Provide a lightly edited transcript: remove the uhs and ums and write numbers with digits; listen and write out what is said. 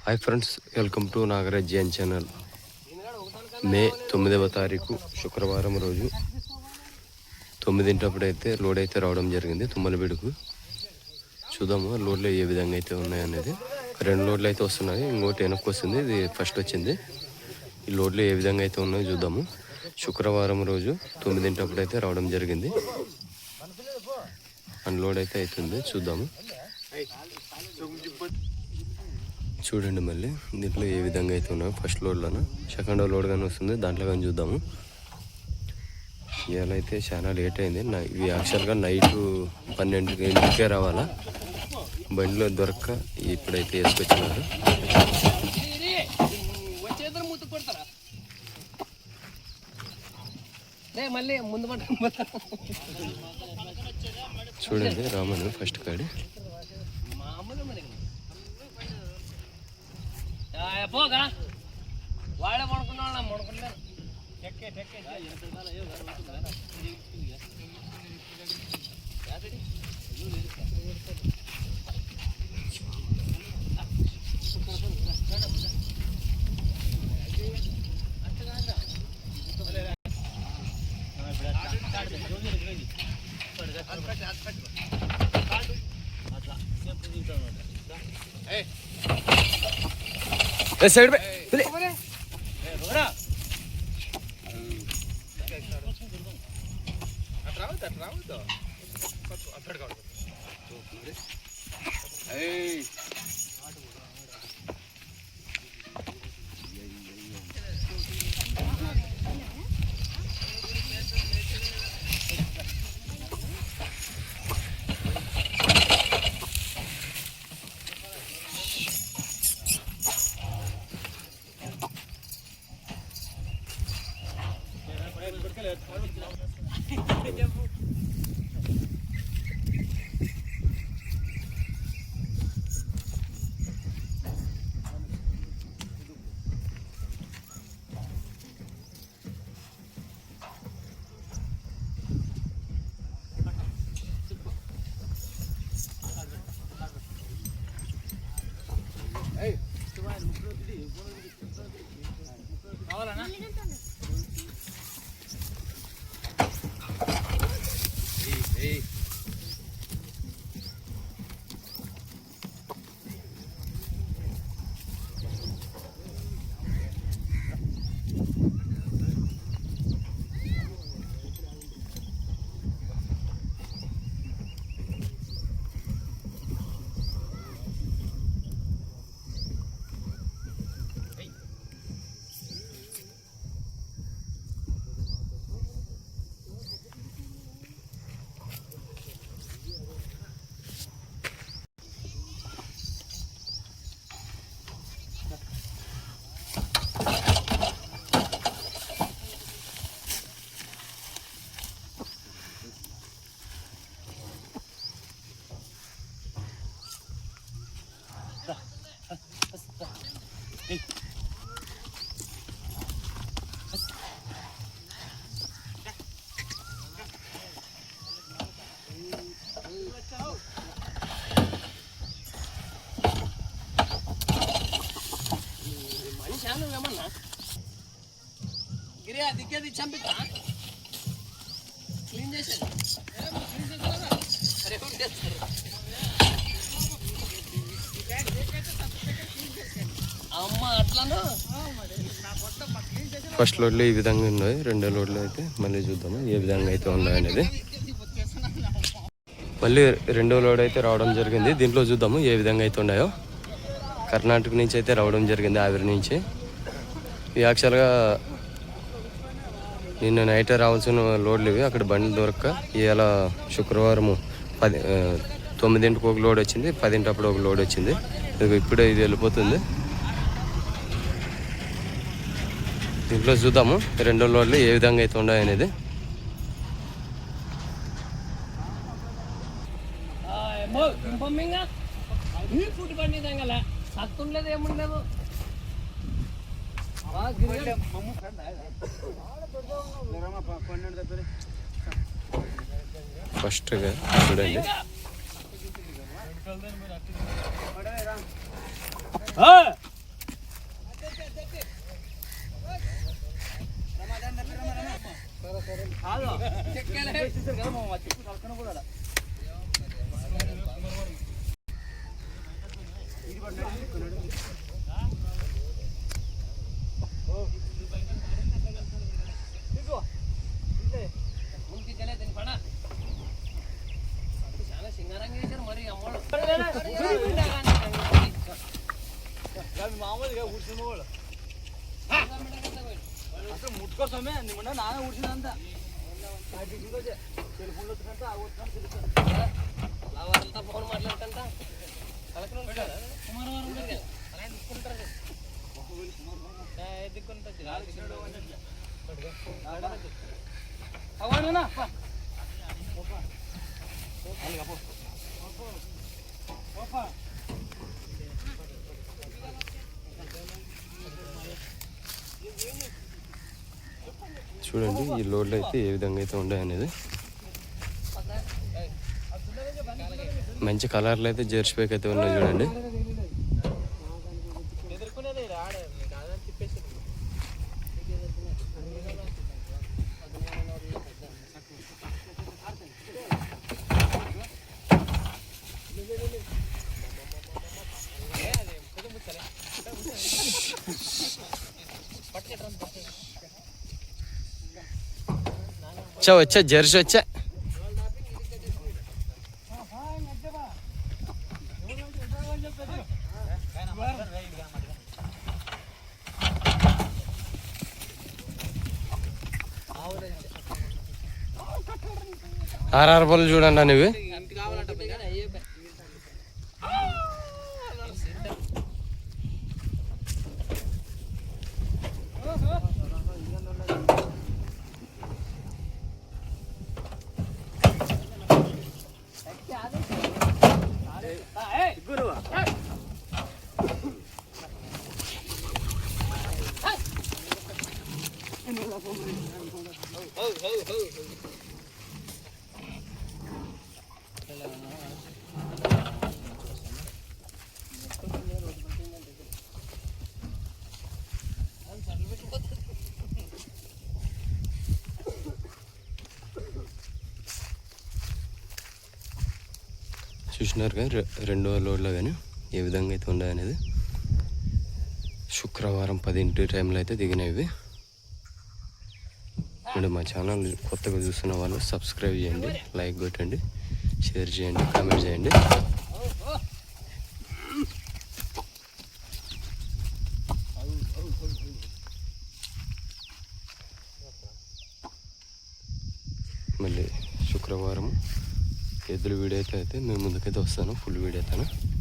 Hi friends, welcome to Nagaraj Jain channel. May 9వ తారీఖు శుక్రవారం రోజు 9 అయితే లోడ్ అయితే రావడం జరిగింది తుమ్మలబీడుకు. చూద్దాము లోడ్లు ఏ విధంగా అయితే ఉన్నాయనేది. 2 లోడ్లు అయితే వస్తున్నాయి, ఇంకోటి వెనక్కి వస్తుంది, ఇది ఫస్ట్ వచ్చింది. ఈ లోడ్లు ఏ విధంగా అయితే ఉన్నాయో చూద్దాము. శుక్రవారం రోజు 9 అయితే రావడం జరిగింది. అన్లోడ్ అయితే అవుతుంది, చూద్దాము. చూడండి మళ్ళీ దీంట్లో ఏ విధంగా అయితే ఉన్నాయో. ఫస్ట్ లోడ్లోన సెకండ్ లోడ్ కానీ వస్తుంది, దాంట్లో కానీ చూద్దాము. ఇవాళ అయితే చాలా లేట్ అయింది. ఇవి యాక్చువల్గా నైట్ 12కే రావాలా, బండిలో దొరక్క ఇప్పుడైతే వేసుకొచ్చినారు. చూడండి రామను ఫస్ట్ కాడి పోగా వాడే పడుకున్నా పడుకుంటారు. సైడ్ గిరి దిక్కేది చంపిస్తా క్లీన్ చేసేది. అమ్మ అట్లాను ఫస్ట్ లోడ్లో ఈ విధంగా ఉన్నాయి. 2వ లోడ్లో అయితే మళ్ళీ చూద్దాము ఏ విధంగా అయితే ఉన్నాయనేది. మళ్ళీ 2వ లోడ్ అయితే రావడం జరిగింది. దీంట్లో చూద్దాము ఏ విధంగా అయితే ఉన్నాయో. కర్ణాటక నుంచి అయితే రావడం జరిగింది, ఆవిరి నుంచి. ఇవి యాక్చువల్గా నిన్న నైటే రావాల్సిన లోడ్లు ఇవి. అక్కడ బండ్లు దొరక్క ఇవాళ శుక్రవారము 9కి ఒక లోడ్ వచ్చింది, 10 అప్పుడు ఒక లోడ్ వచ్చింది. ఇప్పుడే ఇది వెళ్ళిపోతుంది. దీంట్లో చూద్దాము 2వ లోడ్లు ఏ విధంగా అయితే ఉన్నాయనేది. ఫస్ట్గా చూడండి చాలా సింగారంగా వేశారు మరి అమ్మోళ్ళు మామూలుగా ఊడ్చిన కూడా అసలు ముట్టుకోసమే నిన్న నాన్న ఊడ్చినంత టెలిఫోన్లో వచ్చినంత వాళ్ళంతా ఫోన్ మాట్లాడుతుంట చూడండి ఈ లోడ్లు అయితే ఏ విధంగా అయితే ఉన్నాయి అనేది. మంచి కలర్లు అయితే జెర్సీ ప్యాక్ అయితే ఉన్నాయి చూడండి. వచ్చా జెర్సీ వచ్చా. ఆర్ఆర్ బోల్ చూడండి అనేవి. చూసినారు కానీ రెండవ లోడ్లో కానీ ఏ విధంగా అయితే ఉన్నాయనేది. శుక్రవారం 10 టైంలో అయితే దిగినవి. అండ్ మా ఛానల్ కొత్తగా చూస్తున్న వాళ్ళు సబ్స్క్రైబ్ చేయండి, లైక్ కొట్టండి, షేర్ చేయండి, కామెంట్ చేయండి. మళ్ళీ శుక్రవారం ఎద్దుల వీడియో అయితే మేము ముందుకైతే వస్తాను, ఫుల్ వీడియో అయితే.